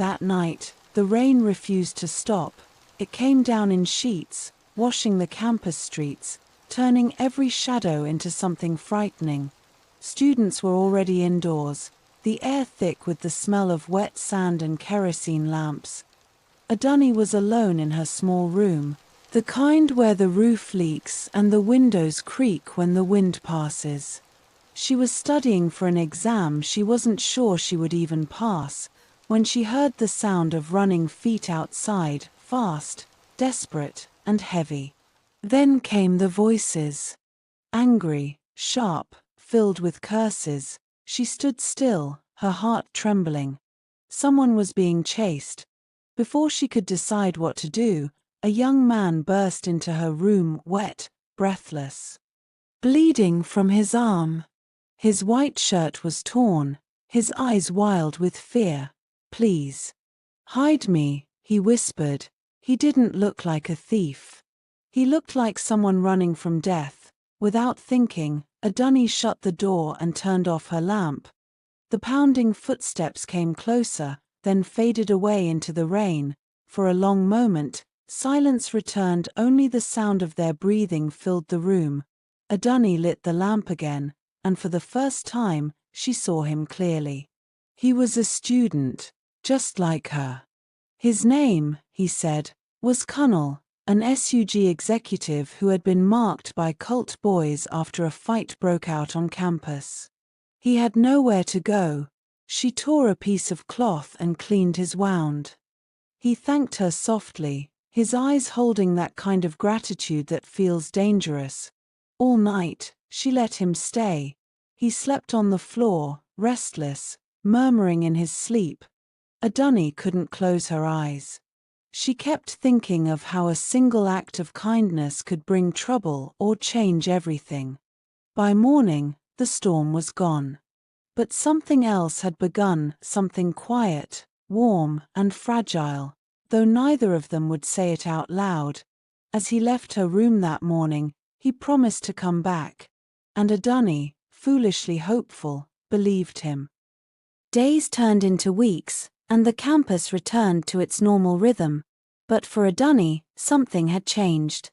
That night, the rain refused to stop. It came down in sheets, washing the campus streets, turning every shadow into something frightening. Students were already indoors, the air thick with the smell of wet sand and kerosene lamps. Adani was alone in her small room, the kind where the roof leaks and the windows creak when the wind passes. She was studying for an exam she wasn't sure she would even pass, when she heard the sound of running feet outside, fast, desperate, and heavy. Then came the voices. Angry, sharp, filled with curses. She stood still, her heart trembling. Someone was being chased. Before she could decide what to do, a young man burst into her room, wet, breathless, bleeding from his arm. His white shirt was torn, his eyes wild with fear. "Please, hide me," he whispered. He didn't look like a thief. He looked like someone running from death. Without thinking, Adani shut the door and turned off her lamp. The pounding footsteps came closer, then faded away into the rain. For a long moment, silence returned, only the sound of their breathing filled the room. Adani lit the lamp again, and for the first time, she saw him clearly. He was a student, just like her. His name, he said, was Kunal, an SUG executive who had been marked by cult boys after a fight broke out on campus. He had nowhere to go. She tore a piece of cloth and cleaned his wound. He thanked her softly, his eyes holding that kind of gratitude that feels dangerous. All night, she let him stay. He slept on the floor, restless, murmuring in his sleep. Adani couldn't close her eyes. She kept thinking of how a single act of kindness could bring trouble or change everything. By morning, the storm was gone. But something else had begun, something quiet, warm, and fragile, though neither of them would say it out loud. As he left her room that morning, he promised to come back. And Adani, foolishly hopeful, believed him. Days turned into weeks, and the campus returned to its normal rhythm. But for Adani, something had changed.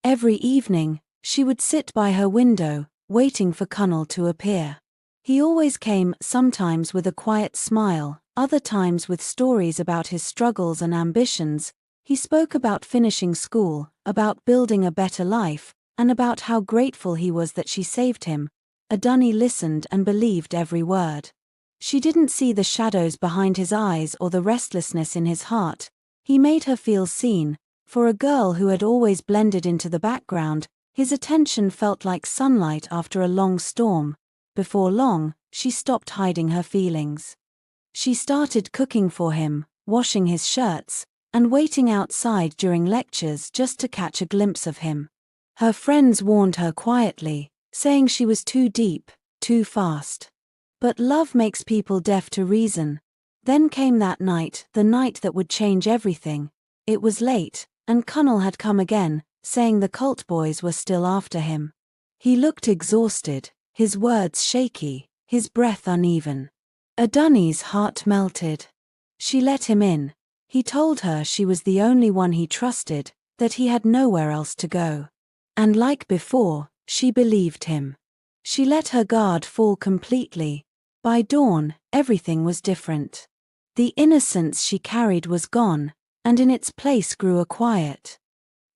Every evening, she would sit by her window, waiting for Kunal to appear. He always came, sometimes with a quiet smile, other times with stories about his struggles and ambitions. He spoke about finishing school, about building a better life, and about how grateful he was that she saved him. Adani listened and believed every word. She didn't see the shadows behind his eyes or the restlessness in his heart. He made her feel seen. For a girl who had always blended into the background, his attention felt like sunlight after a long storm. Before long, she stopped hiding her feelings. She started cooking for him, washing his shirts, and waiting outside during lectures just to catch a glimpse of him. Her friends warned her quietly, saying she was too deep, too fast. But love makes people deaf to reason. Then came that night, the night that would change everything. It was late, and Kunal had come again, saying the cult boys were still after him. He looked exhausted, his words shaky, his breath uneven. Adani's heart melted. She let him in. He told her she was the only one he trusted, that he had nowhere else to go. And like before, she believed him. She let her guard fall completely. By dawn, everything was different. The innocence she carried was gone, and in its place grew a quiet,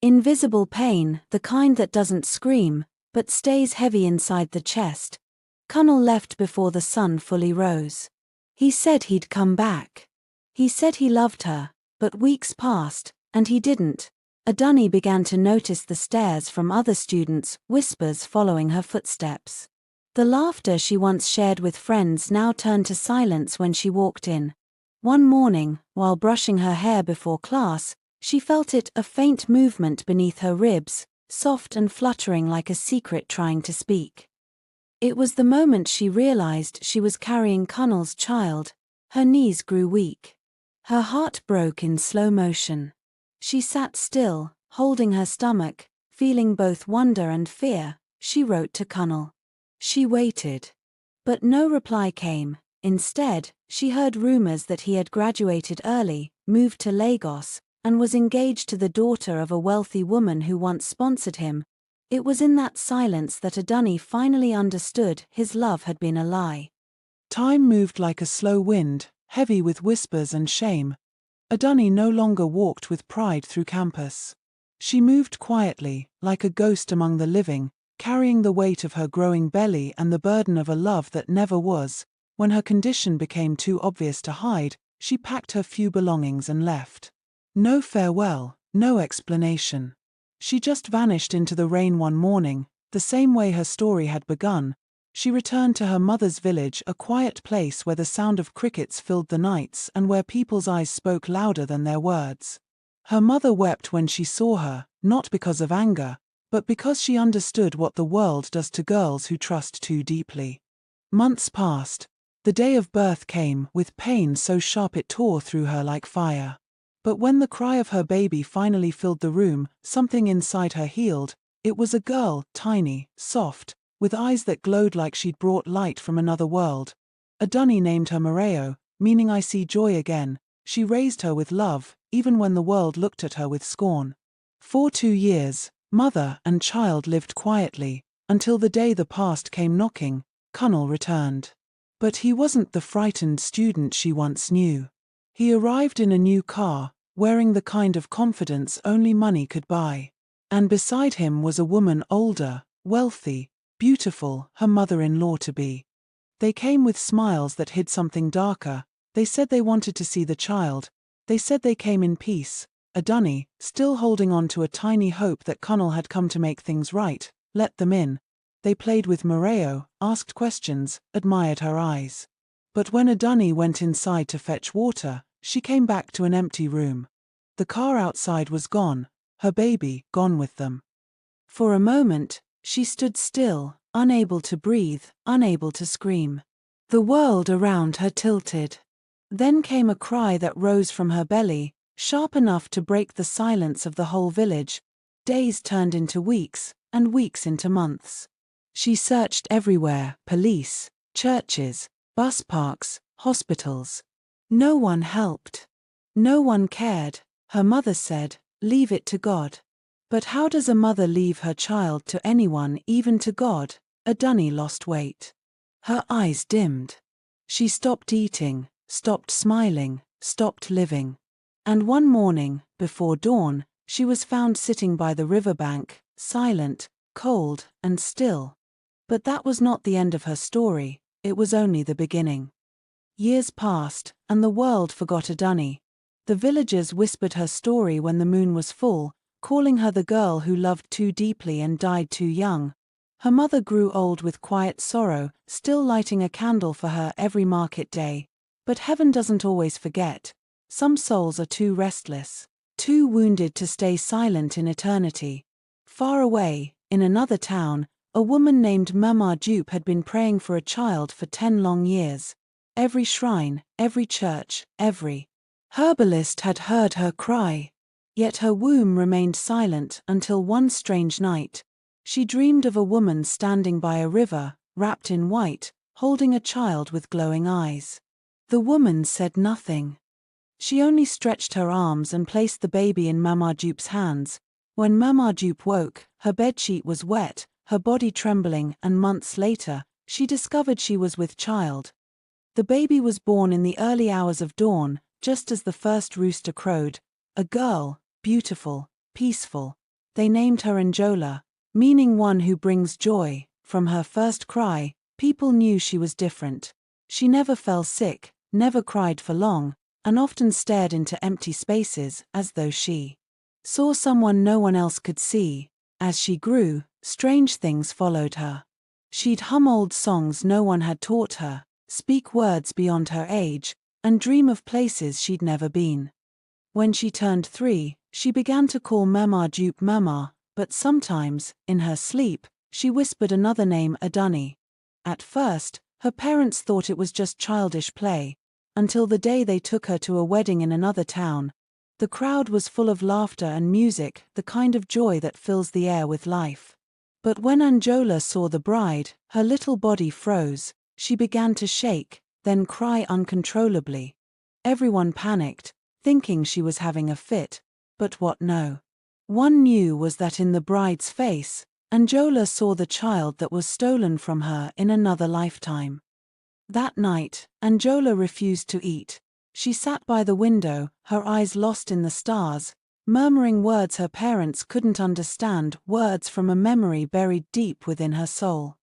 invisible pain, the kind that doesn't scream, but stays heavy inside the chest. Kunal left before the sun fully rose. He said he'd come back. He said he loved her, but weeks passed, and he didn't. Adani began to notice the stares from other students, whispers following her footsteps. The laughter she once shared with friends now turned to silence when she walked in. One morning, while brushing her hair before class, she felt it, a faint movement beneath her ribs, soft and fluttering like a secret trying to speak. It was the moment she realized she was carrying Kunal's child. Her knees grew weak. Her heart broke in slow motion. She sat still, holding her stomach, feeling both wonder and fear. She wrote to Kunal. She waited. But no reply came. Instead, she heard rumors that he had graduated early, moved to Lagos, and was engaged to the daughter of a wealthy woman who once sponsored him. It was in that silence that Adunni finally understood his love had been a lie. Time moved like a slow wind, heavy with whispers and shame. Adunni no longer walked with pride through campus. She moved quietly, like a ghost among the living, carrying the weight of her growing belly and the burden of a love that never was. When her condition became too obvious to hide, she packed her few belongings and left. No farewell, no explanation. She just vanished into the rain one morning, the same way her story had begun. She returned to her mother's village, a quiet place where the sound of crickets filled the nights and where people's eyes spoke louder than their words. Her mother wept when she saw her, not because of anger, but because she understood what the world does to girls who trust too deeply. Months passed. The day of birth came, with pain so sharp it tore through her like fire. But when the cry of her baby finally filled the room, something inside her healed. It was a girl, tiny, soft, with eyes that glowed like she'd brought light from another world. Adunni named her Mareo, meaning I see joy again. She raised her with love, even when the world looked at her with scorn. For 2 years, mother and child lived quietly, until the day the past came knocking. Connell returned. But he wasn't the frightened student she once knew. He arrived in a new car, wearing the kind of confidence only money could buy. And beside him was a woman older, wealthy, beautiful, her mother-in-law-to-be. They came with smiles that hid something darker. They said they wanted to see the child. They said they came in peace. Adunni, still holding on to a tiny hope that Connell had come to make things right, let them in. They played with Mareo, asked questions, admired her eyes. But when Adunni went inside to fetch water, she came back to an empty room. The car outside was gone, her baby gone with them. For a moment, she stood still, unable to breathe, unable to scream. The world around her tilted. Then came a cry that rose from her belly, sharp enough to break the silence of the whole village. Days turned into weeks, and weeks into months. She searched everywhere, police, churches, bus parks, hospitals. No one helped. No one cared. Her mother said, "Leave it to God." But how does a mother leave her child to anyone, even to God? Adunni lost weight. Her eyes dimmed. She stopped eating, stopped smiling, stopped living. And one morning, before dawn, she was found sitting by the riverbank, silent, cold, and still. But that was not the end of her story, it was only the beginning. Years passed, and the world forgot Adunni. The villagers whispered her story when the moon was full, calling her the girl who loved too deeply and died too young. Her mother grew old with quiet sorrow, still lighting a candle for her every market day. But heaven doesn't always forget. Some souls are too restless, too wounded to stay silent in eternity. Far away, in another town, a woman named Mama Jupe had been praying for a child for 10 long years. Every shrine, every church, every herbalist had heard her cry. Yet her womb remained silent until one strange night. She dreamed of a woman standing by a river, wrapped in white, holding a child with glowing eyes. The woman said nothing. She only stretched her arms and placed the baby in Mama Jupe's hands. When Mama Jupe woke, her bedsheet was wet, her body trembling, and months later, she discovered she was with child. The baby was born in the early hours of dawn, just as the first rooster crowed. A girl, beautiful, peaceful. They named her Anjola, meaning one who brings joy. From her first cry, people knew she was different. She never fell sick, never cried for long, and often stared into empty spaces as though she saw someone no one else could see. As she grew, strange things followed her. She'd hum old songs no one had taught her, speak words beyond her age, and dream of places she'd never been. When she turned 3, she began to call Mama Jupe Mama, but sometimes, in her sleep, she whispered another name, Adunni. At first, her parents thought it was just childish play, until the day they took her to a wedding in another town. The crowd was full of laughter and music, the kind of joy that fills the air with life. But when Anjola saw the bride, her little body froze. She began to shake, then cry uncontrollably. Everyone panicked, thinking she was having a fit, but what no one knew was that in the bride's face, Angela saw the child that was stolen from her in another lifetime. That night, Angela refused to eat. She sat by the window, her eyes lost in the stars, murmuring words her parents couldn't understand, words from a memory buried deep within her soul.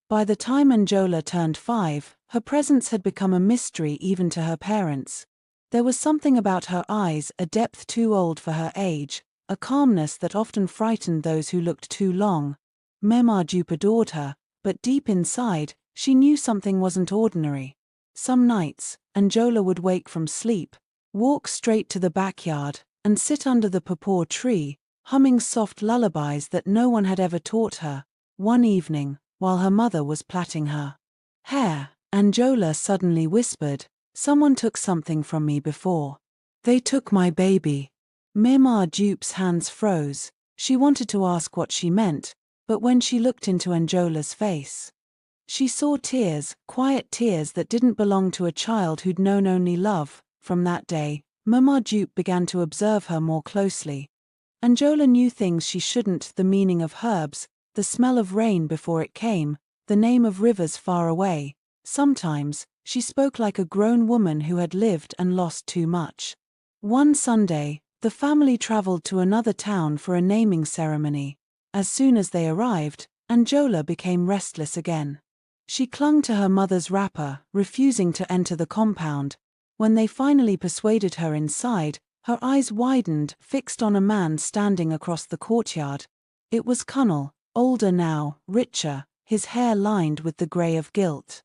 By the time Angela turned 5, her presence had become a mystery even to her parents. There was something about her eyes, a depth too old for her age, a calmness that often frightened those who looked too long. Marmaduke adored her, but deep inside, she knew something wasn't ordinary. Some nights, Angela would wake from sleep, walk straight to the backyard, and sit under the papaw tree, humming soft lullabies that no one had ever taught her. One evening, while her mother was plaiting her hair, Angela suddenly whispered, "Someone took something from me before. They took my baby." Marmaduke's hands froze. She wanted to ask what she meant, but when she looked into Angela's face, she saw tears, quiet tears that didn't belong to a child who'd known only love. From that day, Marmaduke began to observe her more closely. Angela knew things she shouldn't: the meaning of herbs, the smell of rain before it came, the name of rivers far away. Sometimes, she spoke like a grown woman who had lived and lost too much. One Sunday, the family traveled to another town for a naming ceremony. As soon as they arrived, Angela became restless again. She clung to her mother's wrapper, refusing to enter the compound. When they finally persuaded her inside, her eyes widened, fixed on a man standing across the courtyard. It was Connell, older now, richer, his hair lined with the grey of guilt.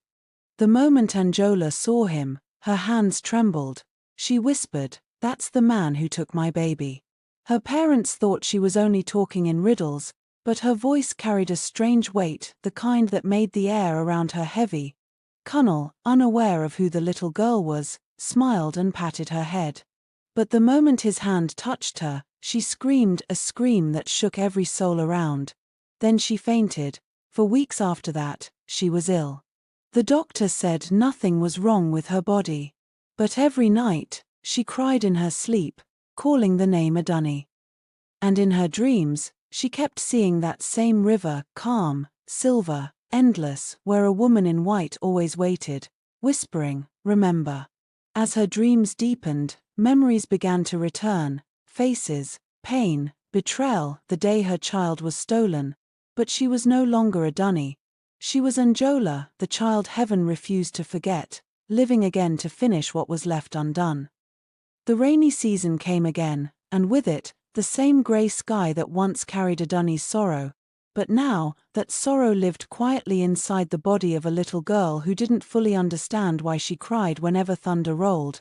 The moment Angela saw him, her hands trembled. She whispered, "That's the man who took my baby." Her parents thought she was only talking in riddles, but her voice carried a strange weight, the kind that made the air around her heavy. Connell, unaware of who the little girl was, smiled and patted her head. But the moment his hand touched her, she screamed, a scream that shook every soul around. Then she fainted. For weeks after that, she was ill. The doctor said nothing was wrong with her body. But every night, she cried in her sleep, calling the name Adunni. And in her dreams, she kept seeing that same river, calm, silver, endless, where a woman in white always waited, whispering, "Remember." As her dreams deepened, memories began to return, faces, pain, betrayal, the day her child was stolen. But she was no longer Adunni. She was Angela, the child heaven refused to forget, living again to finish what was left undone. The rainy season came again, and with it, the same grey sky that once carried Adunni's sorrow. But now, that sorrow lived quietly inside the body of a little girl who didn't fully understand why she cried whenever thunder rolled.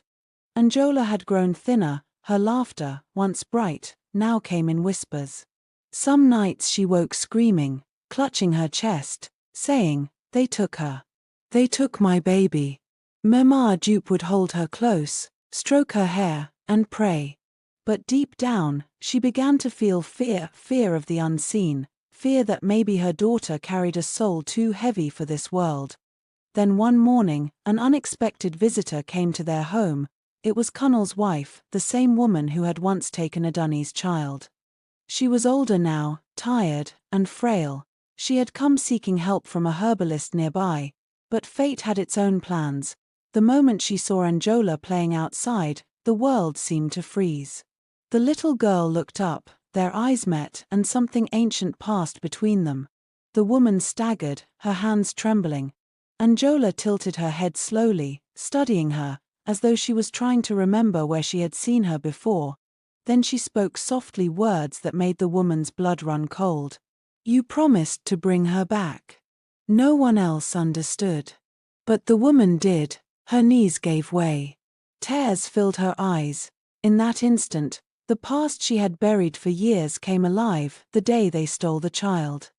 Angela had grown thinner, her laughter, once bright, now came in whispers. Some nights she woke screaming, clutching her chest, saying, "They took her. They took my baby." Marmaduke would hold her close, stroke her hair, and pray. But deep down, she began to feel fear, fear of the unseen, fear that maybe her daughter carried a soul too heavy for this world. Then one morning, an unexpected visitor came to their home. It was Connell's wife, the same woman who had once taken Adunni's child. She was older now, tired, and frail. She had come seeking help from a herbalist nearby, but fate had its own plans. The moment she saw Angela playing outside, the world seemed to freeze. The little girl looked up, their eyes met, and something ancient passed between them. The woman staggered, her hands trembling. Angela tilted her head slowly, studying her, as though she was trying to remember where she had seen her before. Then she spoke softly words that made the woman's blood run cold. "You promised to bring her back." No one else understood. But the woman did. Her knees gave way. Tears filled her eyes. In that instant, the past she had buried for years came alive, the day they stole the child.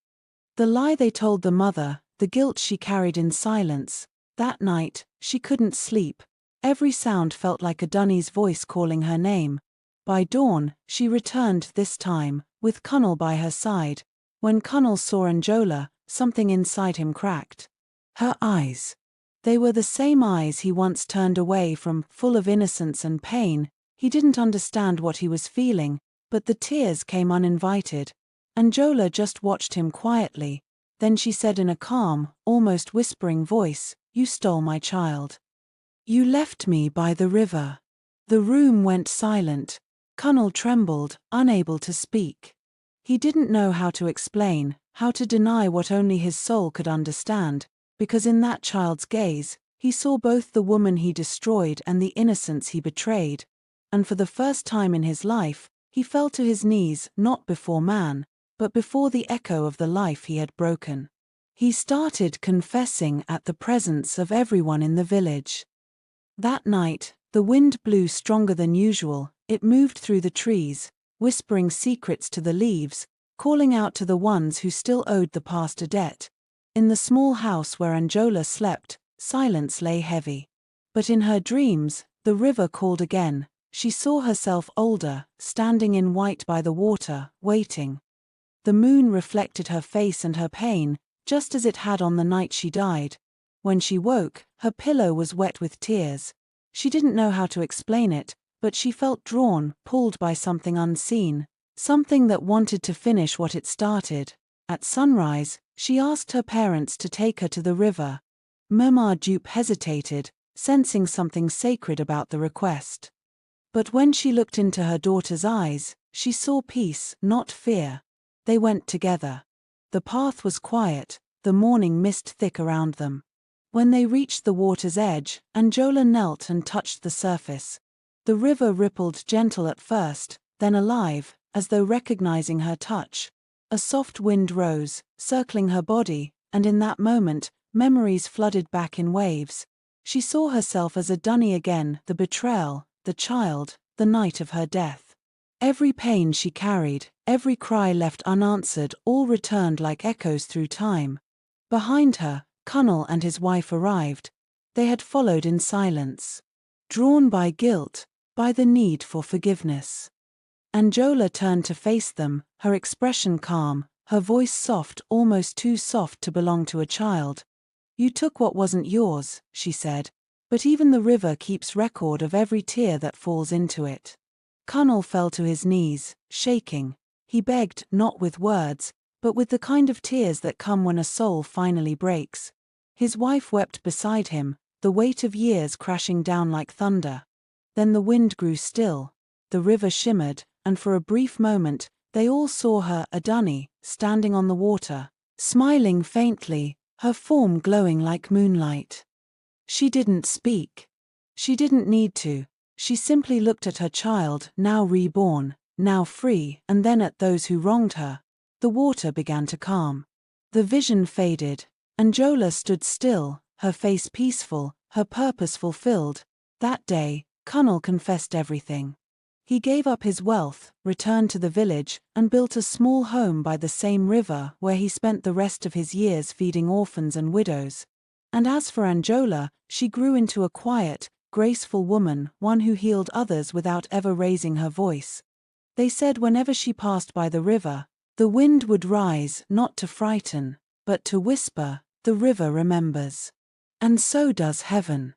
The lie they told the mother, the guilt she carried in silence. That night, she couldn't sleep. Every sound felt like Adunni's voice calling her name. By dawn, she returned this time, with Connell by her side. When Connell saw Angela, something inside him cracked. Her eyes. They were the same eyes he once turned away from, full of innocence and pain. He didn't understand what he was feeling, but the tears came uninvited. Angela just watched him quietly. Then she said in a calm, almost whispering voice, "You stole my child. You left me by the river." The room went silent. Connell trembled, unable to speak. He didn't know how to explain, how to deny what only his soul could understand, because in that child's gaze, he saw both the woman he destroyed and the innocence he betrayed. And for the first time in his life, he fell to his knees, not before man, but before the echo of the life he had broken. He started confessing at the presence of everyone in the village. That night, the wind blew stronger than usual. It moved through the trees, whispering secrets to the leaves, calling out to the ones who still owed the past a debt. In the small house where Angela slept, silence lay heavy. But in her dreams, the river called again. She saw herself older, standing in white by the water, waiting. The moon reflected her face and her pain, just as it had on the night she died. When she woke, her pillow was wet with tears. She didn't know how to explain it, but she felt drawn, pulled by something unseen, something that wanted to finish what it started. At sunrise, she asked her parents to take her to the river. Marmaduke hesitated, sensing something sacred about the request. But when she looked into her daughter's eyes, she saw peace, not fear. They went together. The path was quiet, the morning mist thick around them. When they reached the water's edge, Angela knelt and touched the surface. The river rippled, gentle at first, then alive, as though recognizing her touch. A soft wind rose, circling her body, and in that moment, memories flooded back in waves. She saw herself as a dunny again, the betrayal, the child, the night of her death. Every pain she carried, every cry left unanswered, all returned like echoes through time. Behind her, Connell and his wife arrived. They had followed in silence. Drawn by guilt, by the need for forgiveness. Angela turned to face them, her expression calm, her voice soft, almost too soft to belong to a child. "You took what wasn't yours," she said, "but even the river keeps record of every tear that falls into it." Connell fell to his knees, shaking. He begged, not with words, but with the kind of tears that come when a soul finally breaks. His wife wept beside him, the weight of years crashing down like thunder. Then the wind grew still, the river shimmered, and for a brief moment, they all saw her, a dunny, standing on the water, smiling faintly, her form glowing like moonlight. She didn't speak. She didn't need to. She simply looked at her child, now reborn, now free, and then at those who wronged her. The water began to calm. The vision faded. Angela stood still, her face peaceful, her purpose fulfilled. That day, Connell confessed everything. He gave up his wealth, returned to the village, and built a small home by the same river where he spent the rest of his years feeding orphans and widows. And as for Angela, she grew into a quiet, graceful woman, one who healed others without ever raising her voice. They said whenever she passed by the river, the wind would rise, not to frighten, but to whisper, "The river remembers." And so does heaven.